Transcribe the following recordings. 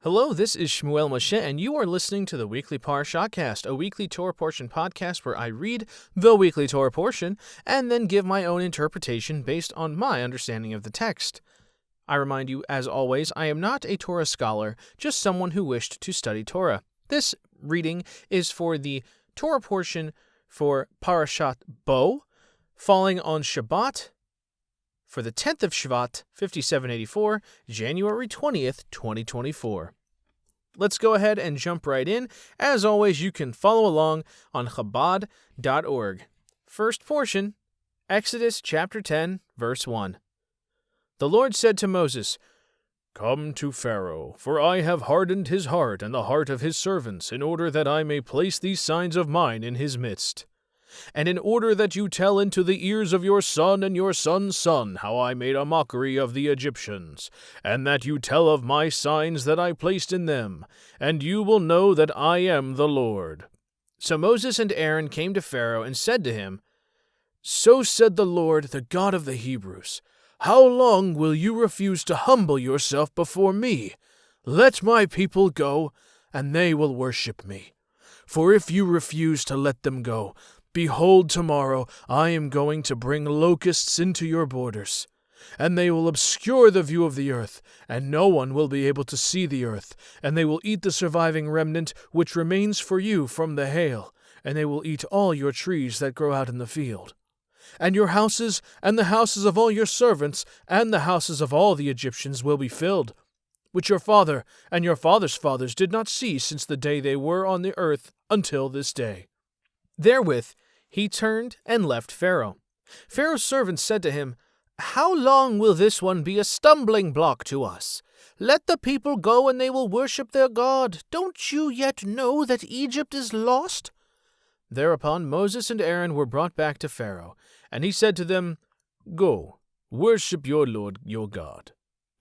Hello, this is Shmuel Moshe, and you are listening to the Weekly Parashahcast, a weekly Torah portion podcast where I read the weekly Torah portion and then give my own interpretation based on my understanding of the text. I remind you, as always, I am not a Torah scholar, just someone who wished to study Torah. This reading is for the Torah portion for Parashat Bo, falling on Shabbat, for the 10th of Shevat, 5784, January 20th, 2024. Let's go ahead and jump right in. As always, you can follow along on Chabad.org. First portion, Exodus chapter 10, verse 1. The Lord said to Moses, "Come to Pharaoh, for I have hardened his heart and the heart of his servants, in order that I may place these signs of mine in his midst. And in order that you tell into the ears of your son and your son's son how I made a mockery of the Egyptians, and that you tell of my signs that I placed in them, and you will know that I am the Lord." So Moses and Aaron came to Pharaoh and said to him, "So said the Lord, the God of the Hebrews, how long will you refuse to humble yourself before me? Let my people go, and they will worship me. For if you refuse to let them go, behold, tomorrow I am going to bring locusts into your borders, and they will obscure the view of the earth, and no one will be able to see the earth, and they will eat the surviving remnant which remains for you from the hail, and they will eat all your trees that grow out in the field. And your houses, and the houses of all your servants, and the houses of all the Egyptians will be filled, which your father and your father's fathers did not see since the day they were on the earth until this day." Therewith he turned and left Pharaoh. Pharaoh's servants said to him, "How long will this one be a stumbling block to us? Let the people go, and they will worship their God. Don't you yet know that Egypt is lost?" Thereupon Moses and Aaron were brought back to Pharaoh, and he said to them, "Go, worship your Lord your God."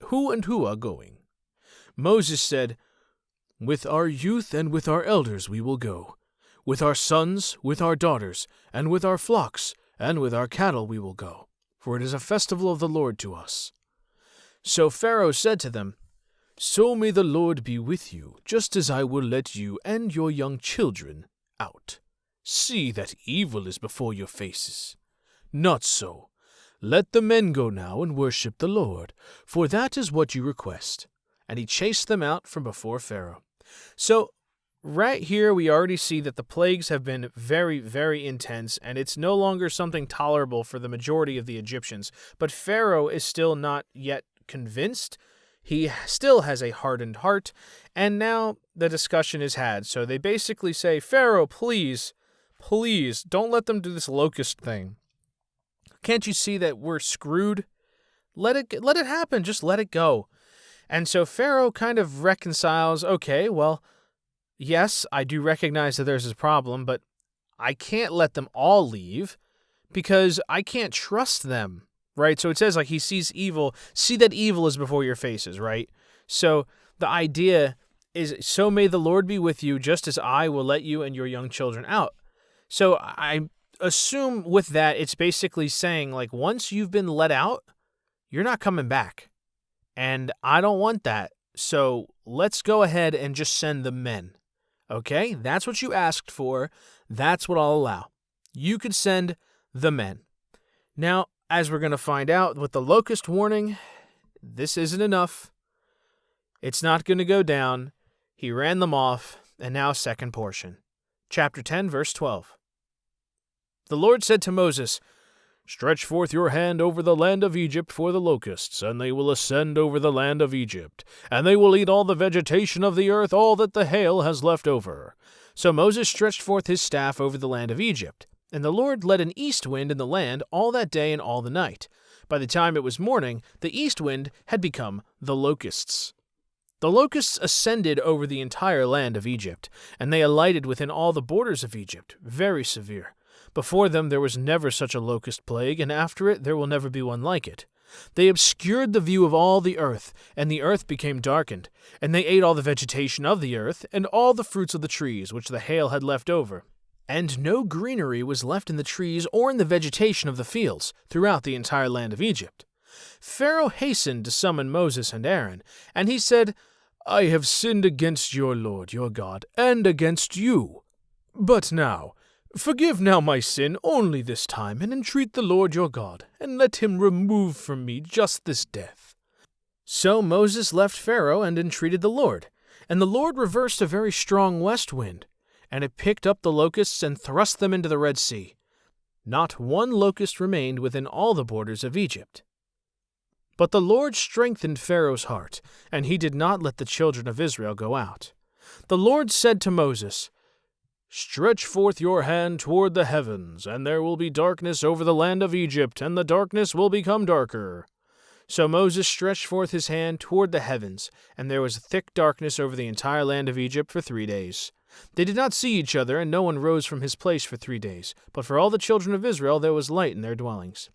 "Who and who are going?" Moses said, "With our youth and with our elders we will go. With our sons, with our daughters, and with our flocks, and with our cattle we will go, for it is a festival of the Lord to us." So Pharaoh said to them, "So may the Lord be with you, just as I will let you and your young children out. See that evil is before your faces. Not so. Let the men go now and worship the Lord, for that is what you request." And he chased them out from before Pharaoh. So right here, we already see that the plagues have been very, very intense, and it's no longer something tolerable for the majority of the Egyptians. But Pharaoh is still not yet convinced. He still has a hardened heart, and now the discussion is had. So they basically say, "Pharaoh, please, don't let them do this locust thing. Can't you see that we're screwed? Let it happen. Just let it go." And so Pharaoh kind of reconciles, okay, well, yes, I do recognize that there's this problem, but I can't let them all leave because I can't trust them, right? So it says, like, he sees evil. See that evil is before your faces, right? So the idea is, so may the Lord be with you, just as I will let you and your young children out. So I assume with that, it's basically saying, like, once you've been let out, you're not coming back. And I don't want that. So let's go ahead and just send the men. Okay, that's what you asked for. That's what I'll allow. You could send the men. Now, as we're going to find out with the locust warning, this isn't enough. It's not going to go down. He ran them off. And now, second portion. Chapter 10, verse 12. The Lord said to Moses, "Stretch forth your hand over the land of Egypt for the locusts, and they will ascend over the land of Egypt, and they will eat all the vegetation of the earth, all that the hail has left over." So Moses stretched forth his staff over the land of Egypt, and the Lord let an east wind in the land all that day and all the night. By the time it was morning, the east wind had become the locusts. The locusts ascended over the entire land of Egypt, and they alighted within all the borders of Egypt, very severe. Before them there was never such a locust plague, and after it there will never be one like it. They obscured the view of all the earth, and the earth became darkened, and they ate all the vegetation of the earth, and all the fruits of the trees which the hail had left over. And no greenery was left in the trees or in the vegetation of the fields throughout the entire land of Egypt. Pharaoh hastened to summon Moses and Aaron, and he said, I have sinned against your Lord, your God, and against you. But now, forgive now my sin only this time, and entreat the Lord your God, and let him remove from me just this death. So Moses left Pharaoh and entreated the Lord, and the Lord reversed a very strong west wind, and it picked up the locusts and thrust them into the Red Sea. Not one locust remained within all the borders of Egypt. But the Lord strengthened Pharaoh's heart, and he did not let the children of Israel go out. The Lord said to Moses, Stretch forth your hand toward the heavens, and there will be darkness over the land of Egypt, and the darkness will become darker. So Moses stretched forth his hand toward the heavens, and there was thick darkness over the entire land of Egypt for 3 days. They did not see each other, and no one rose from his place for 3 days. But for all the children of Israel there was light in their dwellings.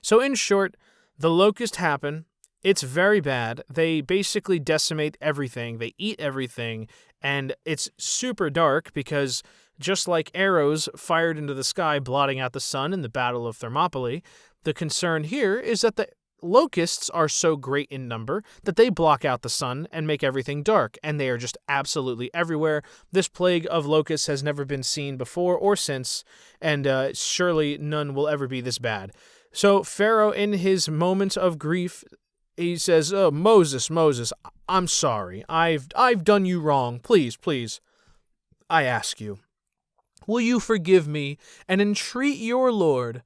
So in short, the locusts happen. It's very bad. They basically decimate everything. They eat everything, and it's super dark because just like arrows fired into the sky blotting out the sun in the Battle of Thermopylae, the concern here is that the locusts are so great in number that they block out the sun and make everything dark, and they are just absolutely everywhere. This plague of locusts has never been seen before or since, and surely none will ever be this bad. So Pharaoh, in his moment of grief, he says, "Oh, Moses, I'm sorry. I've done you wrong. Please, I ask you, will you forgive me and entreat your Lord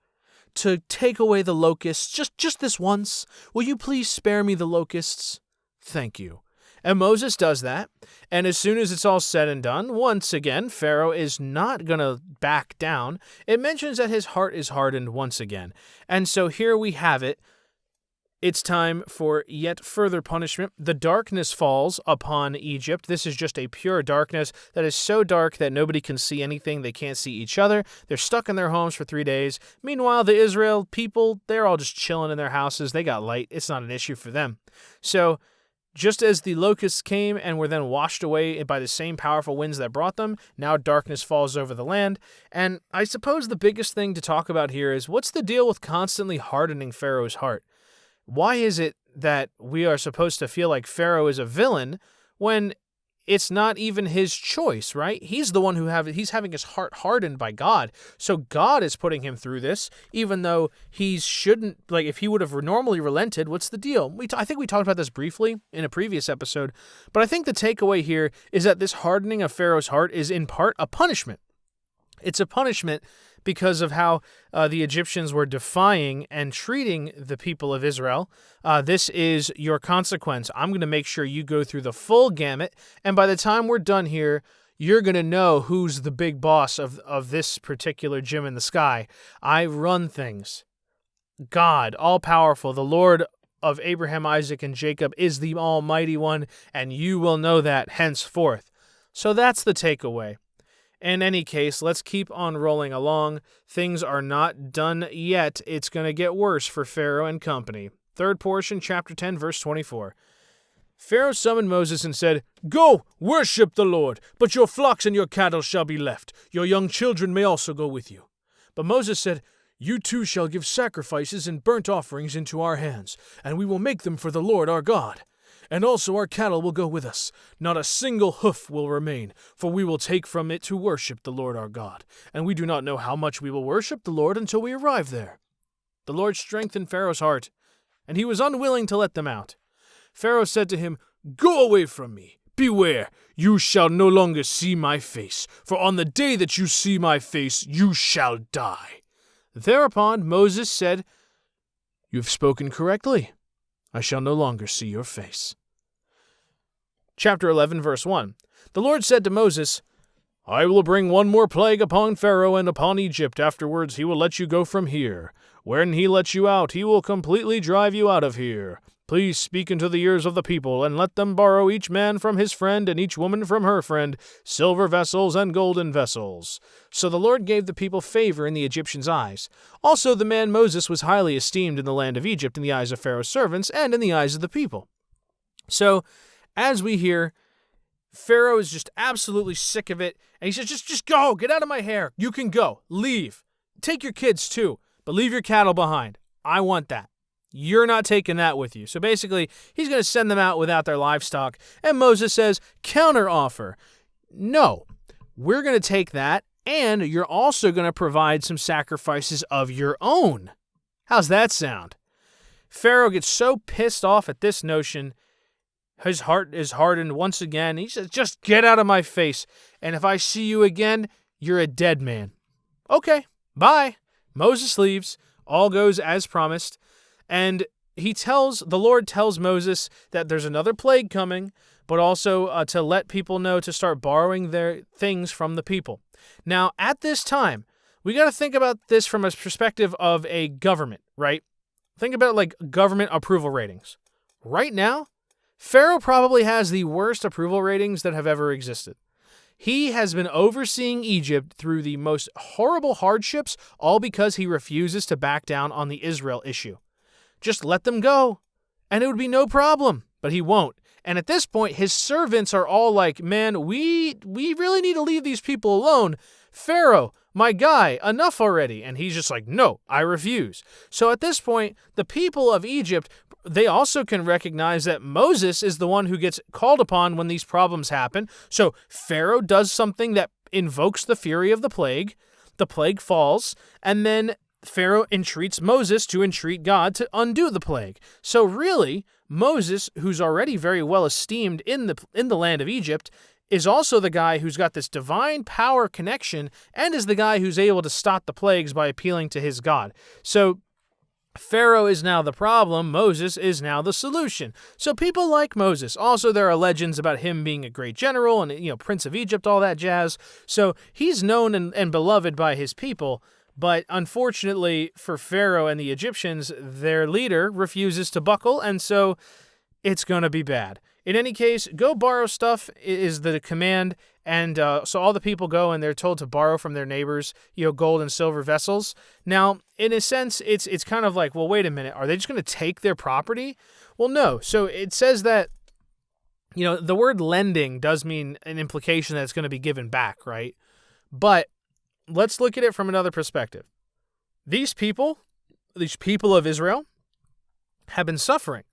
to take away the locusts just this once? Will you please spare me the locusts? Thank you." And Moses does that, and as soon as it's all said and done, once again, Pharaoh is not going to back down. It mentions that his heart is hardened once again. And so here we have it. It's time for yet further punishment. The darkness falls upon Egypt. This is just a pure darkness that is so dark that nobody can see anything. They can't see each other. They're stuck in their homes for 3 days. Meanwhile, the Israel people, they're all just chilling in their houses. They got light. It's not an issue for them. So just as the locusts came and were then washed away by the same powerful winds that brought them, now darkness falls over the land. And I suppose the biggest thing to talk about here is, what's the deal with constantly hardening Pharaoh's heart? Why is it that we are supposed to feel like Pharaoh is a villain when it's not even his choice, right? He's the one he's having his heart hardened by God. So God is putting him through this, even though he shouldn't. Like, if he would have normally relented, what's the deal? I think we talked about this briefly in a previous episode, but I think the takeaway here is that this hardening of Pharaoh's heart is in part a punishment. It's a punishment because of how the Egyptians were defying and treating the people of Israel. This is your consequence. I'm going to make sure you go through the full gamut, and by the time we're done here, you're going to know who's the big boss of this particular gym in the sky. I run things. God, all-powerful, the Lord of Abraham, Isaac, and Jacob, is the Almighty One, and you will know that henceforth. So that's the takeaway. In any case, let's keep on rolling along. Things are not done yet. It's going to get worse for Pharaoh and company. Third portion, chapter 10, verse 24. Pharaoh summoned Moses and said, "Go, worship the Lord, but your flocks and your cattle shall be left. Your young children may also go with you." But Moses said, "You too shall give sacrifices and burnt offerings into our hands, and we will make them for the Lord our God. And also our cattle will go with us. Not a single hoof will remain, for we will take from it to worship the Lord our God. And we do not know how much we will worship the Lord until we arrive there." The Lord strengthened Pharaoh's heart, and he was unwilling to let them out. Pharaoh said to him, "Go away from me. Beware, you shall no longer see my face, for on the day that you see my face, you shall die." Thereupon Moses said, "You have spoken correctly. I shall no longer see your face." Chapter 11, verse 1. The Lord said to Moses, "I will bring one more plague upon Pharaoh and upon Egypt. Afterwards he will let you go from here. When he lets you out, he will completely drive you out of here. Please speak into the ears of the people, and let them borrow each man from his friend and each woman from her friend, silver vessels and golden vessels." So the Lord gave the people favor in the Egyptians' eyes. Also the man Moses was highly esteemed in the land of Egypt in the eyes of Pharaoh's servants and in the eyes of the people. So, as we hear, Pharaoh is just absolutely sick of it, and he says, just go, get out of my hair. You can go, leave. Take your kids too, but leave your cattle behind. I want that. You're not taking that with you. So basically, he's going to send them out without their livestock. And Moses says, counteroffer. No, we're going to take that, and you're also going to provide some sacrifices of your own. How's that sound? Pharaoh gets so pissed off at this notion, his heart is hardened once again. He says, just get out of my face, and if I see you again, you're a dead man. Okay, bye. Moses leaves. All goes as promised. And the Lord tells Moses that there's another plague coming, but also to let people know to start borrowing their things from the people. Now, at this time, we got to think about this from a perspective of a government, right? Think about it like government approval ratings. Right now, Pharaoh probably has the worst approval ratings that have ever existed. He has been overseeing Egypt through the most horrible hardships, all because he refuses to back down on the Israel issue. Just let them go, and it would be no problem. But he won't. And at this point, his servants are all like, man, we really need to leave these people alone. Pharaoh, my guy, enough already. And he's just like, no, I refuse. So at this point, the people of Egypt, they also can recognize that Moses is the one who gets called upon when these problems happen. So Pharaoh does something that invokes the fury of the plague falls, and then Pharaoh entreats Moses to entreat God to undo the plague. So really, Moses, who's already very well esteemed in the land of Egypt, is also the guy who's got this divine power connection and is the guy who's able to stop the plagues by appealing to his God. So Pharaoh is now the problem. Moses is now the solution. So people like Moses. Also, there are legends about him being a great general and, Prince of Egypt, all that jazz. So he's known and beloved by his people. But unfortunately for Pharaoh and the Egyptians, their leader refuses to buckle, and so it's going to be bad. In any case, go borrow stuff is the command, and so all the people go and they're told to borrow from their neighbors, gold and silver vessels. Now, in a sense, it's kind of like, well, wait a minute, are they just going to take their property? Well, no. So it says that, the word lending does mean an implication that it's going to be given back, right? But let's look at it from another perspective. These people of Israel, have been suffering,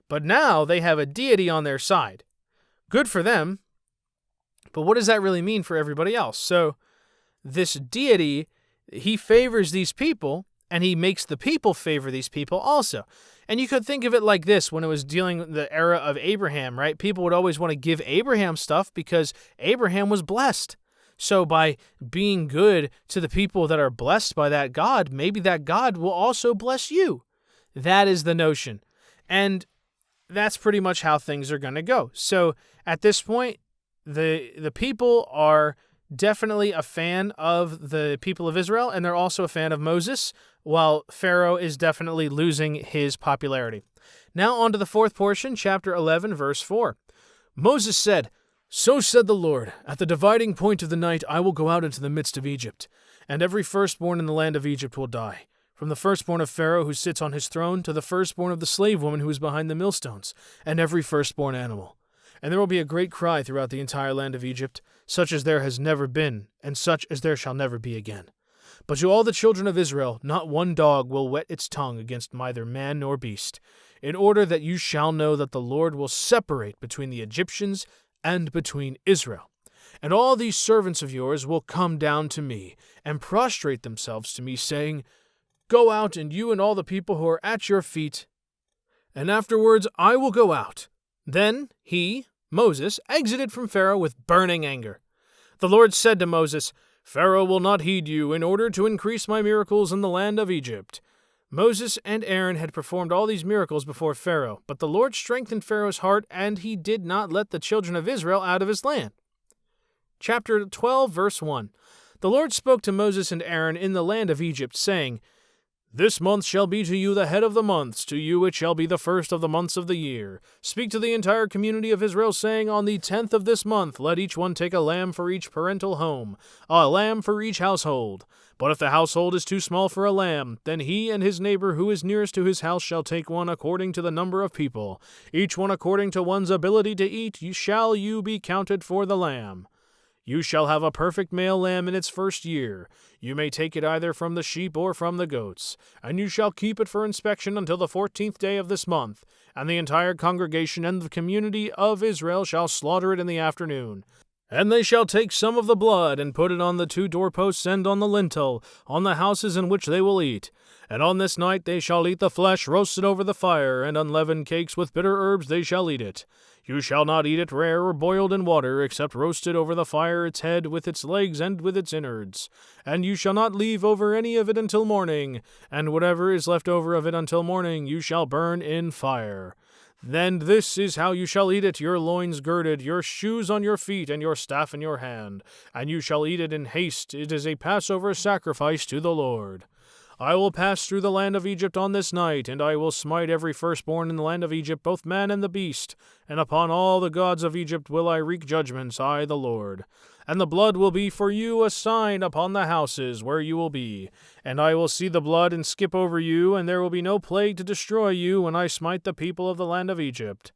but now they have a deity on their side. Good for them, but what does that really mean for everybody else? So this deity, he favors these people, and he makes the people favor these people also. And you could think of it like this when it was dealing the era of Abraham, right? People would always want to give Abraham stuff because Abraham was blessed. So by being good to the people that are blessed by that God, maybe that God will also bless you. That is the notion. And that's pretty much how things are going to go. So at this point, the people are definitely a fan of the people of Israel, and they're also a fan of Moses, while Pharaoh is definitely losing his popularity. Now on to the fourth portion, chapter 11, verse 4. Moses said, "So said the Lord, at the dividing point of the night I will go out into the midst of Egypt, and every firstborn in the land of Egypt will die, from the firstborn of Pharaoh who sits on his throne to the firstborn of the slave woman who is behind the millstones, and every firstborn animal. And there will be a great cry throughout the entire land of Egypt, such as there has never been, and such as there shall never be again. But to all the children of Israel, not one dog will wet its tongue against neither man nor beast, in order that you shall know that the Lord will separate between the Egyptians and between Israel. And all these servants of yours will come down to me, and prostrate themselves to me, saying, Go out, and you and all the people who are at your feet, and afterwards I will go out. Then he, Moses, exited from Pharaoh with burning anger. The Lord said to Moses, Pharaoh will not heed you in order to increase my miracles in the land of Egypt. Moses and Aaron had performed all these miracles before Pharaoh, but the Lord strengthened Pharaoh's heart, and he did not let the children of Israel out of his land. Chapter 12, verse 1. The Lord spoke to Moses and Aaron in the land of Egypt, saying, This month shall be to you the head of the months, to you it shall be the first of the months of the year. Speak to the entire community of Israel, saying, On the 10th of this month let each one take a lamb for each parental home, a lamb for each household. But if the household is too small for a lamb, then he and his neighbor who is nearest to his house shall take one according to the number of people. Each one according to one's ability to eat, shall you be counted for the lamb. You shall have a perfect male lamb in its first year. You may take it either from the sheep or from the goats, and you shall keep it for inspection until the 14th day of this month, and the entire congregation and the community of Israel shall slaughter it in the afternoon. And they shall take some of the blood, and put it on the 2 doorposts and on the lintel, on the houses in which they will eat. And on this night they shall eat the flesh roasted over the fire, and unleavened cakes with bitter herbs they shall eat it. You shall not eat it rare or boiled in water, except roasted over the fire, its head with its legs and with its innards. And you shall not leave over any of it until morning, and whatever is left over of it until morning you shall burn in fire. Then this is how you shall eat it, your loins girded, your shoes on your feet, and your staff in your hand. And you shall eat it in haste. It is a Passover sacrifice to the Lord. I will pass through the land of Egypt on this night, and I will smite every firstborn in the land of Egypt, both man and the beast. And upon all the gods of Egypt will I wreak judgments, I the Lord. And the blood will be for you a sign upon the houses where you will be. And I will see the blood and skip over you, and there will be no plague to destroy you when I smite the people of the land of Egypt.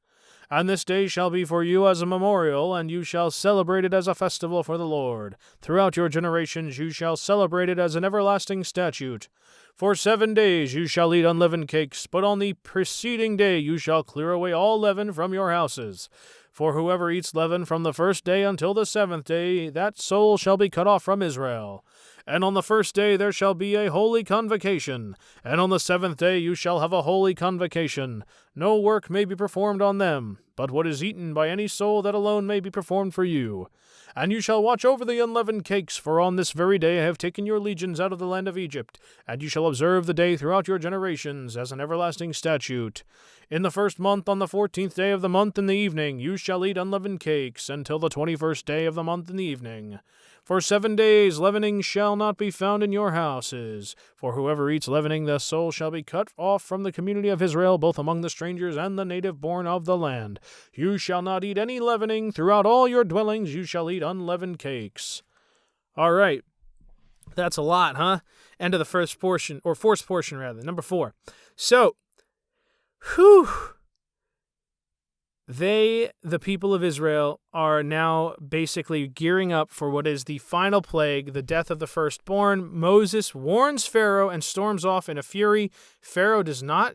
And this day shall be for you as a memorial, and you shall celebrate it as a festival for the Lord. Throughout your generations you shall celebrate it as an everlasting statute. For 7 days you shall eat unleavened cakes, but on the preceding day you shall clear away all leaven from your houses. For whoever eats leaven from the 1st day until the 7th day, that soul shall be cut off from Israel. And on the 1st day there shall be a holy convocation, and on the 7th day you shall have a holy convocation. No work may be performed on them, but what is eaten by any soul, that alone may be performed for you. And you shall watch over the unleavened cakes, for on this very day I have taken your legions out of the land of Egypt, and you shall observe the day throughout your generations as an everlasting statute. In the 1st month, on the 14th day of the month in the evening, you shall eat unleavened cakes, until the 21st day of the month in the evening. For 7 days leavening shall not be found in your houses. For whoever eats leavening, the soul shall be cut off from the community of Israel, both among the strangers and the native born of the land. You shall not eat any leavening. Throughout all your dwellings you shall eat unleavened cakes. All right. That's a lot, huh? End of the first portion, or fourth portion rather, number 4. So, the people of Israel, are now basically gearing up for what is the final plague, the death of the firstborn. Moses warns Pharaoh and storms off in a fury. Pharaoh does not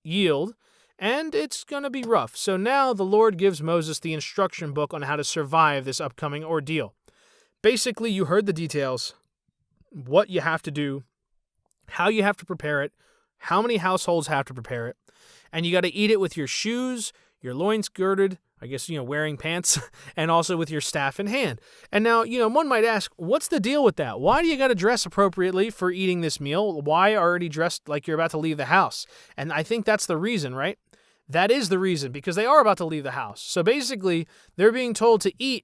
yield, and it's going to be rough. So now the Lord gives Moses the instruction book on how to survive this upcoming ordeal. Basically, you heard the details, what you have to do, how you have to prepare it, how many households have to prepare it, and you got to eat it with your shoes, your loins girded, I guess, wearing pants, and also with your staff in hand. And now, one might ask, what's the deal with that? Why do you got to dress appropriately for eating this meal? Why already dressed like you're about to leave the house? And I think that's the reason, right? That is the reason, because they are about to leave the house. So basically, they're being told to eat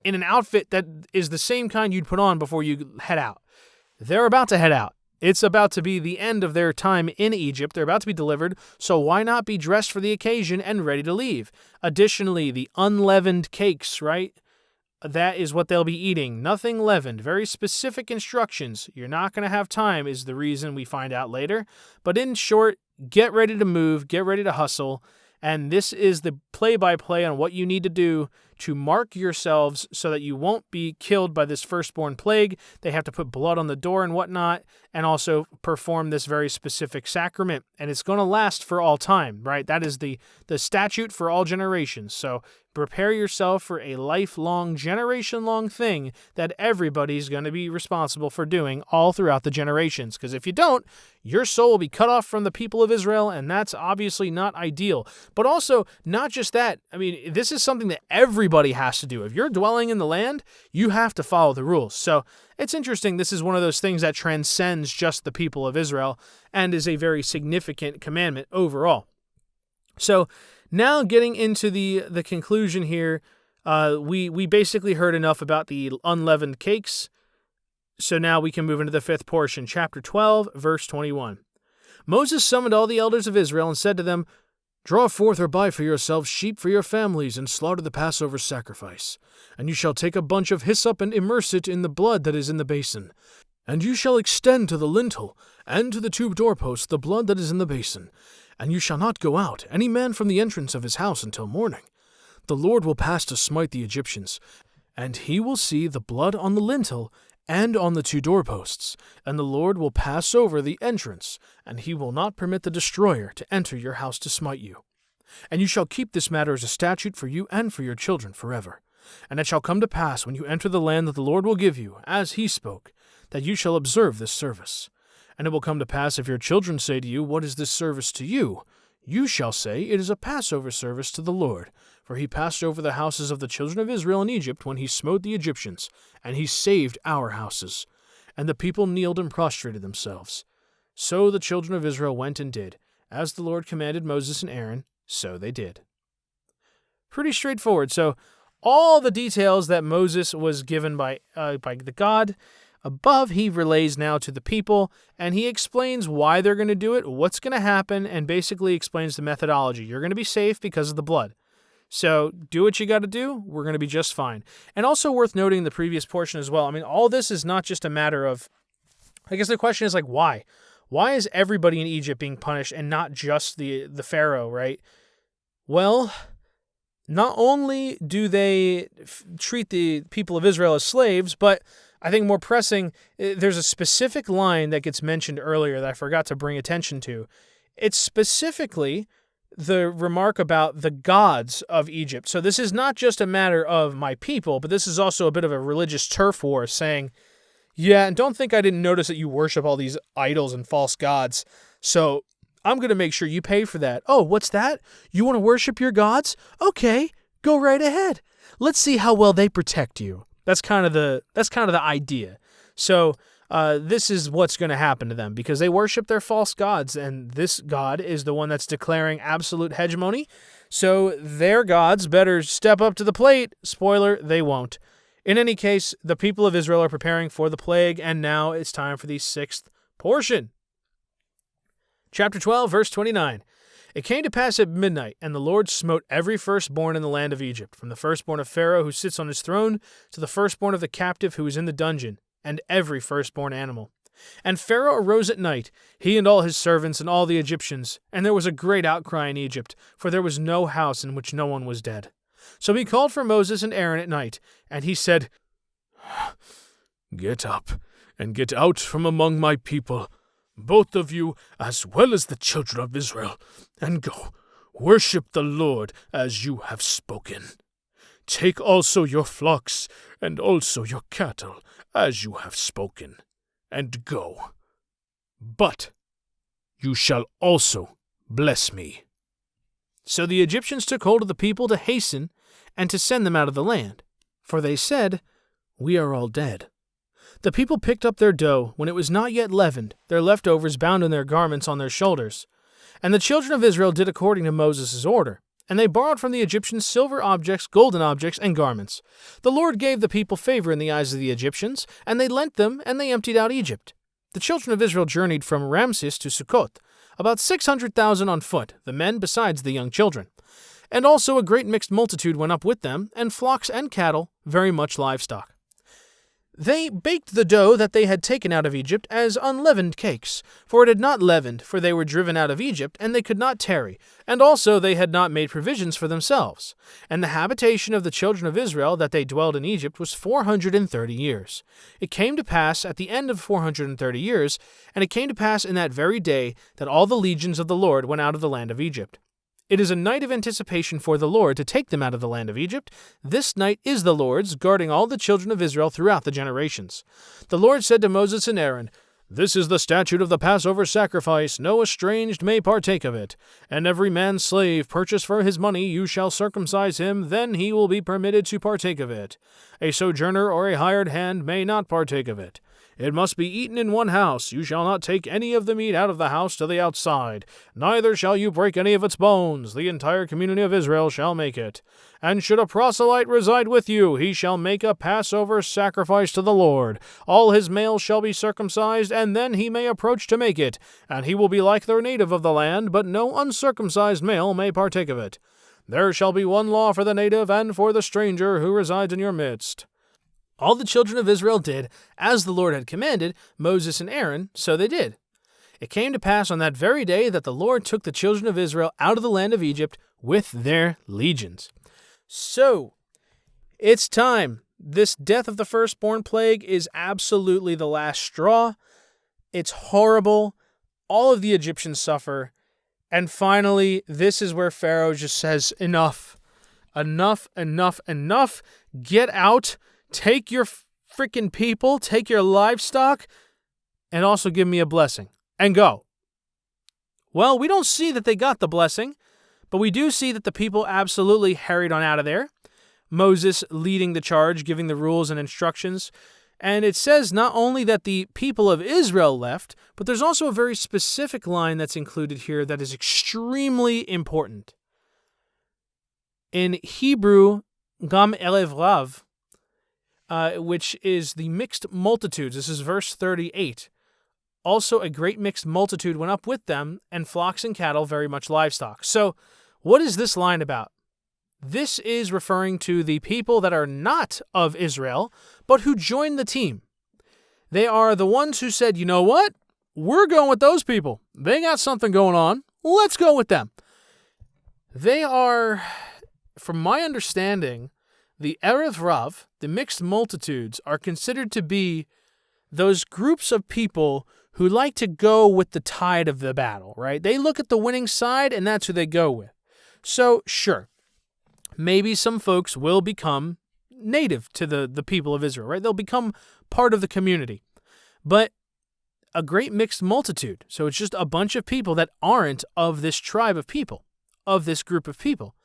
in an outfit that is the same kind you'd put on before you head out. They're about to head out. It's about to be the end of their time in Egypt. They're about to be delivered, so why not be dressed for the occasion and ready to leave? Additionally, the unleavened cakes, right? That is what they'll be eating. Nothing leavened. Very specific instructions. You're not going to have time is the reason we find out later. But in short, get ready to move, get ready to hustle. And this is the play-by-play on what you need to do to mark yourselves so that you won't be killed by this firstborn plague. They have to put blood on the door and whatnot, and also perform this very specific sacrament. And it's going to last for all time, right? That is the statute for all generations. So prepare yourself for a lifelong, generation-long thing that everybody's going to be responsible for doing all throughout the generations. Because if you don't, your soul will be cut off from the people of Israel, and that's obviously not ideal. But also, not just that, this is something that everybody has to do. If you're dwelling in the land, you have to follow the rules. So it's interesting. This is one of those things that transcends just the people of Israel and is a very significant commandment overall. So now getting into the conclusion here, we basically heard enough about the unleavened cakes. So now we can move into the 5th portion, chapter 12, verse 21. Moses summoned all the elders of Israel and said to them, "Draw forth or buy for yourselves sheep for your families, and slaughter the Passover sacrifice. And you shall take a bunch of hyssop and immerse it in the blood that is in the basin. And you shall extend to the lintel and to the 2 doorposts the blood that is in the basin. And you shall not go out, any man from the entrance of his house, until morning. The Lord will pass to smite the Egyptians. And he will see the blood on the lintel and on the 2 doorposts, and the Lord will pass over the entrance, and he will not permit the destroyer to enter your house to smite you. And you shall keep this matter as a statute for you and for your children forever. And it shall come to pass, when you enter the land that the Lord will give you, as he spoke, that you shall observe this service. And it will come to pass, if your children say to you, What is this service to you? You shall say, It is a Passover service to the Lord. For he passed over the houses of the children of Israel in Egypt when he smote the Egyptians, and he saved our houses. And the people kneeled and prostrated themselves. So the children of Israel went and did, as the Lord commanded Moses and Aaron, so they did. Pretty straightforward. So all the details that Moses was given by the God above, he relays now to the people, and he explains why they're going to do it, what's going to happen, and basically explains the methodology. You're going to be safe because of the blood. So do what you got to do. We're going to be just fine. And also worth noting the previous portion as well. I mean, all this is not just a matter of, I guess the question is like, why? Why is everybody in Egypt being punished and not just the Pharaoh, right? Well, not only do they treat the people of Israel as slaves, but I think more pressing, there's a specific line that gets mentioned earlier that I forgot to bring attention to. It's specifically the remark about the gods of Egypt. So this is not just a matter of my people, but this is also a bit of a religious turf war saying, yeah, and don't think I didn't notice that you worship all these idols and false gods. So I'm going to make sure you pay for that. Oh, what's that? You want to worship your gods? Okay, go right ahead. Let's see how well they protect you. That's kind of the idea. So this is what's going to happen to them because they worship their false gods, and this God is the one that's declaring absolute hegemony. So their gods better step up to the plate. Spoiler, they won't. In any case, the people of Israel are preparing for the plague, and now it's time for the 6th portion. Chapter 12, verse 29. It came to pass at midnight, and the Lord smote every firstborn in the land of Egypt, from the firstborn of Pharaoh who sits on his throne to the firstborn of the captive who is in the dungeon, and every firstborn animal. And Pharaoh arose at night, he and all his servants and all the Egyptians, and there was a great outcry in Egypt, for there was no house in which no one was dead. So he called for Moses and Aaron at night, and he said, Get up, and get out from among my people, both of you as well as the children of Israel, and go, worship the Lord as you have spoken. Take also your flocks, and also your cattle, as you have spoken, and go. But you shall also bless me. So the Egyptians took hold of the people to hasten and to send them out of the land, for they said, We are all dead. The people picked up their dough when it was not yet leavened, their leftovers bound in their garments on their shoulders. And the children of Israel did according to Moses' order, and they borrowed from the Egyptians silver objects, golden objects, and garments. The Lord gave the people favor in the eyes of the Egyptians, and they lent them, and they emptied out Egypt. The children of Israel journeyed from Ramses to Sukkot, about 600,000 on foot, the men besides the young children. And also a great mixed multitude went up with them, and flocks and cattle, very much livestock. They baked the dough that they had taken out of Egypt as unleavened cakes, for it had not leavened, for they were driven out of Egypt, and they could not tarry, and also they had not made provisions for themselves. And the habitation of the children of Israel that they dwelled in Egypt was 430 years. It came to pass at the end of 430 years, and it came to pass in that very day that all the legions of the Lord went out of the land of Egypt. It is a night of anticipation for the Lord to take them out of the land of Egypt. This night is the Lord's, guarding all the children of Israel throughout the generations. The Lord said to Moses and Aaron, This is the statute of the Passover sacrifice. No estranged may partake of it. And every man's slave purchased for his money, you shall circumcise him, then he will be permitted to partake of it. A sojourner or a hired hand may not partake of it. It must be eaten in one house. You shall not take any of the meat out of the house to the outside. Neither shall you break any of its bones. The entire community of Israel shall make it. And should a proselyte reside with you, he shall make a Passover sacrifice to the Lord. All his males shall be circumcised, and then he may approach to make it. And he will be like their native of the land, but no uncircumcised male may partake of it. There shall be one law for the native and for the stranger who resides in your midst. All the children of Israel did, as the Lord had commanded Moses and Aaron, so they did. It came to pass on that very day that the Lord took the children of Israel out of the land of Egypt with their legions. So, it's time. This death of the firstborn plague is absolutely the last straw. It's horrible. All of the Egyptians suffer. And finally, this is where Pharaoh just says, enough. Enough, enough, enough. Get out. Take your freaking people. Take your livestock. And also give me a blessing. And go. Well, we don't see that they got the blessing. But we do see that the people absolutely hurried on out of there. Moses leading the charge, giving the rules and instructions. And it says not only that the people of Israel left, but there's also a very specific line that's included here that is extremely important. In Hebrew, Gam Elev Rav, which is the mixed multitudes, this is verse 38. Also a great mixed multitude went up with them, and flocks and cattle, very much livestock. So what is this line about? This is referring to the people that are not of Israel, but who joined the team. They are the ones who said, you know what? We're going with those people. They got something going on. Let's go with them. They are, from my understanding, the Erev Rav, the mixed multitudes, are considered to be those groups of people who like to go with the tide of the battle, right? They look at the winning side, and that's who they go with. So, sure. Maybe some folks will become native to the people of Israel, right? They'll become part of the community. But a great mixed multitude. So it's just a bunch of people that aren't of this tribe of people, of this group of people.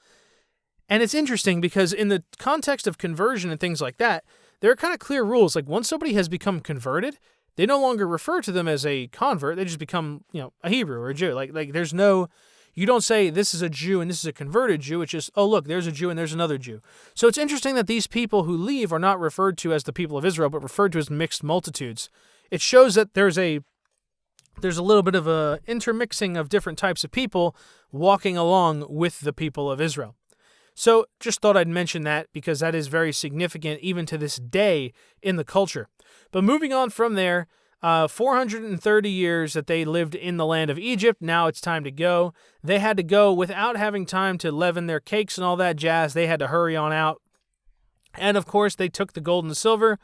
And it's interesting because in the context of conversion and things like that, there are kind of clear rules. Like once somebody has become converted, they no longer refer to them as a convert. They just become, a Hebrew or a Jew. Like there's no... You don't say this is a Jew and this is a converted Jew. It's just, oh, look, there's a Jew and there's another Jew. So it's interesting that these people who leave are not referred to as the people of Israel, but referred to as mixed multitudes. It shows that there's a little bit of a intermixing of different types of people walking along with the people of Israel. So just thought I'd mention that because that is very significant even to this day in the culture. But moving on from there, 430 years that they lived in the land of Egypt. Now it's time to go. They had to go without having time to leaven their cakes and all that jazz. They had to hurry on out. And of course, they took the gold and the silver,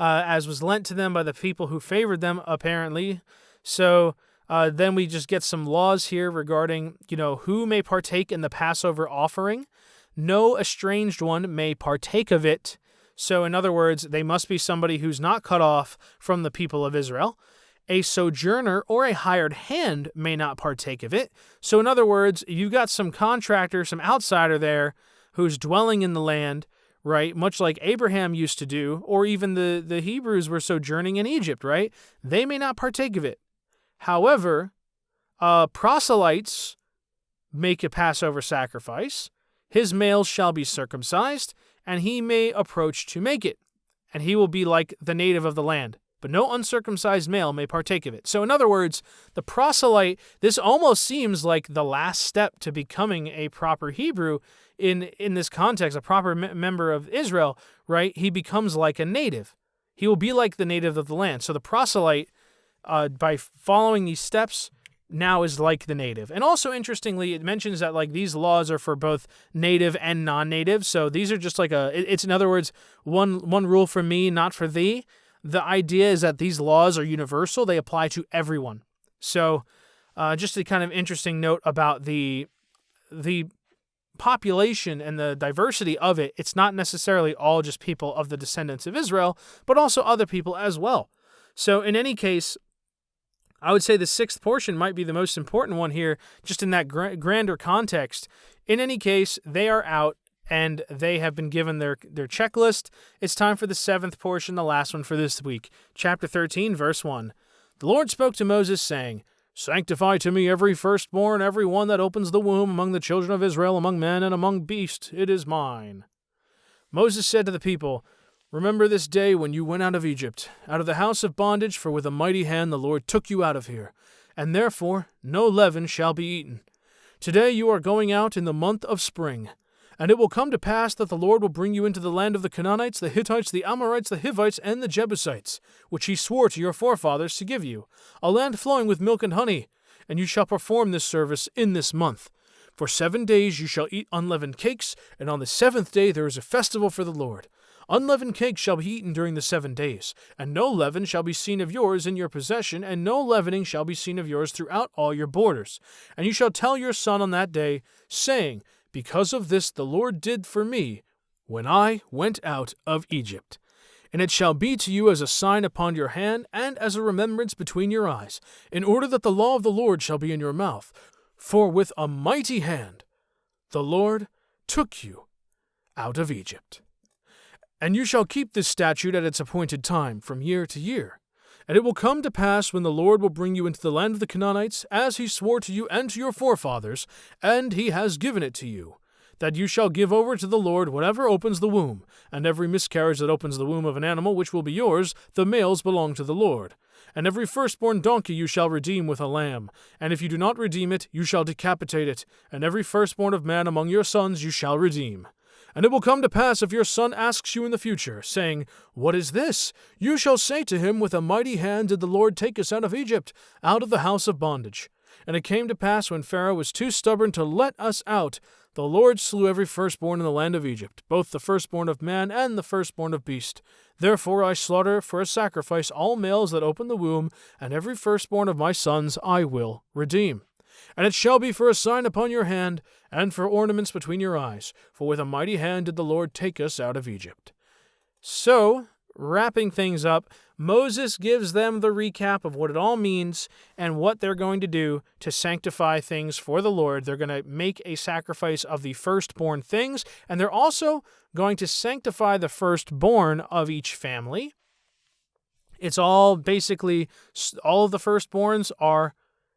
as was lent to them by the people who favored them, apparently. So then we just get some laws here regarding, who may partake in the Passover offering. No estranged one may partake of it. So in other words, they must be somebody who's not cut off from the people of Israel. A sojourner or a hired hand may not partake of it. So in other words, you've got some contractor, some outsider there who's dwelling in the land, right? Much like Abraham used to do, or even the Hebrews were sojourning in Egypt, right? They may not partake of it. However, proselytes make a Passover sacrifice. His males shall be circumcised, and he may approach to make it, and he will be like the native of the land. But no uncircumcised male may partake of it. So in other words, the proselyte, this almost seems like the last step to becoming a proper Hebrew in this context, a proper member of Israel, right? He becomes like a native. He will be like the native of the land. So the proselyte, by following these steps, now is like the native. And also, interestingly, it mentions that these laws are for both native and non-native. So these are just it's in other words, one rule for me, not for thee. The idea is that these laws are universal. They apply to everyone. So just a kind of interesting note about the population and the diversity of it. It's not necessarily all just people of the descendants of Israel, but also other people as well. So in any case, I would say the sixth portion might be the most important one here, just in that grander context. In any case, they are out, and they have been given their checklist. It's time for the seventh portion, the last one for this week. Chapter 13, verse 1. The Lord spoke to Moses, saying, Sanctify to me every firstborn, every one that opens the womb among the children of Israel, among men and among beasts, it is mine. Moses said to the people, Remember this day when you went out of Egypt, out of the house of bondage, for with a mighty hand the Lord took you out of here, and therefore no leaven shall be eaten. Today you are going out in the month of spring, and it will come to pass that the Lord will bring you into the land of the Canaanites, the Hittites, the Amorites, the Hivites, and the Jebusites, which he swore to your forefathers to give you, a land flowing with milk and honey, and you shall perform this service in this month. For 7 days you shall eat unleavened cakes, and on the seventh day there is a festival for the Lord. Unleavened cake shall be eaten during the 7 days, and no leaven shall be seen of yours in your possession, and no leavening shall be seen of yours throughout all your borders. And you shall tell your son on that day, saying, Because of this the Lord did for me when I went out of Egypt. And it shall be to you as a sign upon your hand, and as a remembrance between your eyes, in order that the law of the Lord shall be in your mouth. For with a mighty hand the Lord took you out of Egypt. And you shall keep this statute at its appointed time, from year to year. And it will come to pass when the Lord will bring you into the land of the Canaanites, as he swore to you and to your forefathers, and he has given it to you, that you shall give over to the Lord whatever opens the womb, and every miscarriage that opens the womb of an animal which will be yours, the males belong to the Lord. And every firstborn donkey you shall redeem with a lamb, and if you do not redeem it, you shall decapitate it, and every firstborn of man among your sons you shall redeem. And it will come to pass, if your son asks you in the future, saying, What is this? You shall say to him, With a mighty hand did the Lord take us out of Egypt, out of the house of bondage. And it came to pass, when Pharaoh was too stubborn to let us out, the Lord slew every firstborn in the land of Egypt, both the firstborn of man and the firstborn of beast. Therefore I slaughter for a sacrifice all males that open the womb, and every firstborn of my sons I will redeem. And it shall be for a sign upon your hand, and for ornaments between your eyes, for with a mighty hand did the Lord take us out of Egypt. So, wrapping things up, Moses gives them the recap of what it all means and what they're going to do to sanctify things for the Lord. They're going to make a sacrifice of the firstborn things, and they're also going to sanctify the firstborn of each family. It's all basically, all of the firstborns are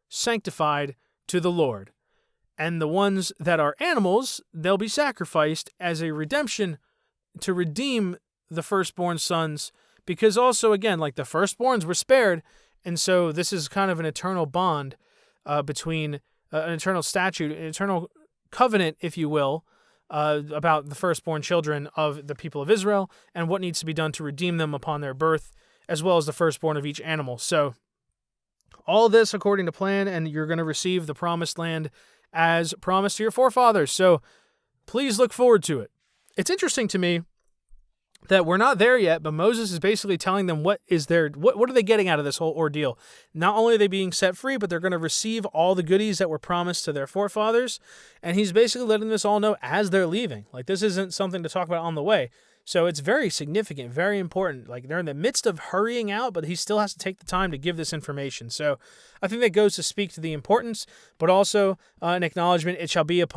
sanctified to the Lord. And the ones that are animals, they'll be sacrificed as a redemption to redeem the firstborn sons, because also, again, like the firstborns were spared, and so this is kind of an eternal bond between an eternal statute, an eternal covenant, if you will, about the firstborn children of the people of Israel and what needs to be done to redeem them upon their birth, as well as the firstborn of each animal. So all this according to plan, and you're going to receive the promised land as promised to your forefathers. So please look forward to it. It's interesting to me that we're not there yet, but Moses is basically telling them what are they getting out of this whole ordeal. Not only are they being set free, but they're going to receive all the goodies that were promised to their forefathers, and he's basically letting this all know as they're leaving. Like, this isn't something to talk about on the way. So it's very significant, very important. Like, they're in the midst of hurrying out, but he still has to take the time to give this information. So I think that goes to speak to the importance, but also an acknowledgement, it shall be a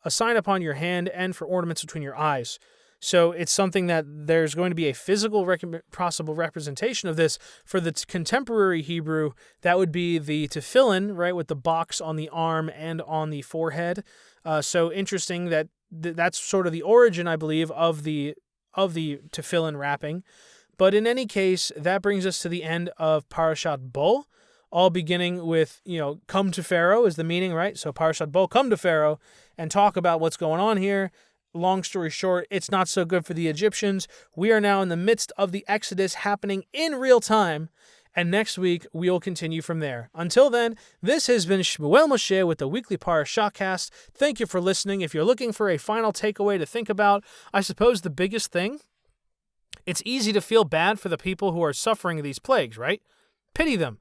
sign upon your hand and for ornaments between your eyes. So it's something that there's going to be a physical possible representation of this. For the contemporary Hebrew, that would be the tefillin, right, with the box on the arm and on the forehead. So interesting that that's sort of the origin, I believe, of the tefillin wrapping. But in any case, that brings us to the end of Parashat Bo, all beginning with, come to Pharaoh is the meaning, right? So Parashat Bo, come to Pharaoh and talk about what's going on here. Long story short, it's not so good for the Egyptians. We are now in the midst of the Exodus happening in real time, and next week we'll continue from there. Until then, this has been Shmuel Moshe with the Weekly Parashahcast. Thank you for listening. If you're looking for a final takeaway to think about, I suppose the biggest thing, it's easy to feel bad for the people who are suffering these plagues, right? Pity them.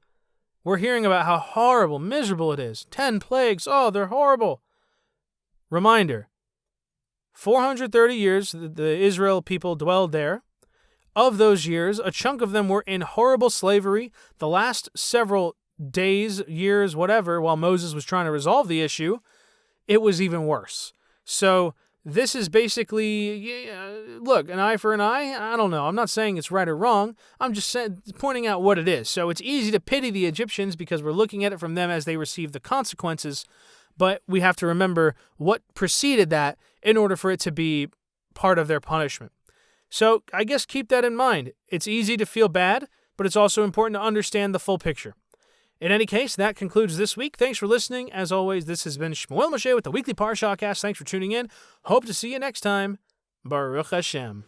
We're hearing about how horrible, miserable it is. 10 plagues, oh, they're horrible. Reminder, 430 years the Israel people dwelled there. Of those years, a chunk of them were in horrible slavery. The last several days, years, whatever, while Moses was trying to resolve the issue, it was even worse. So this is basically, look, an eye for an eye. I don't know. I'm not saying it's right or wrong. I'm just pointing out what it is. So it's easy to pity the Egyptians because we're looking at it from them as they receive the consequences. But we have to remember what preceded that in order for it to be part of their punishment. So I guess keep that in mind. It's easy to feel bad, but it's also important to understand the full picture. In any case, that concludes this week. Thanks for listening. As always, this has been Shmuel Moshe with the Weekly Parashahcast. Thanks for tuning in. Hope to see you next time. Baruch Hashem.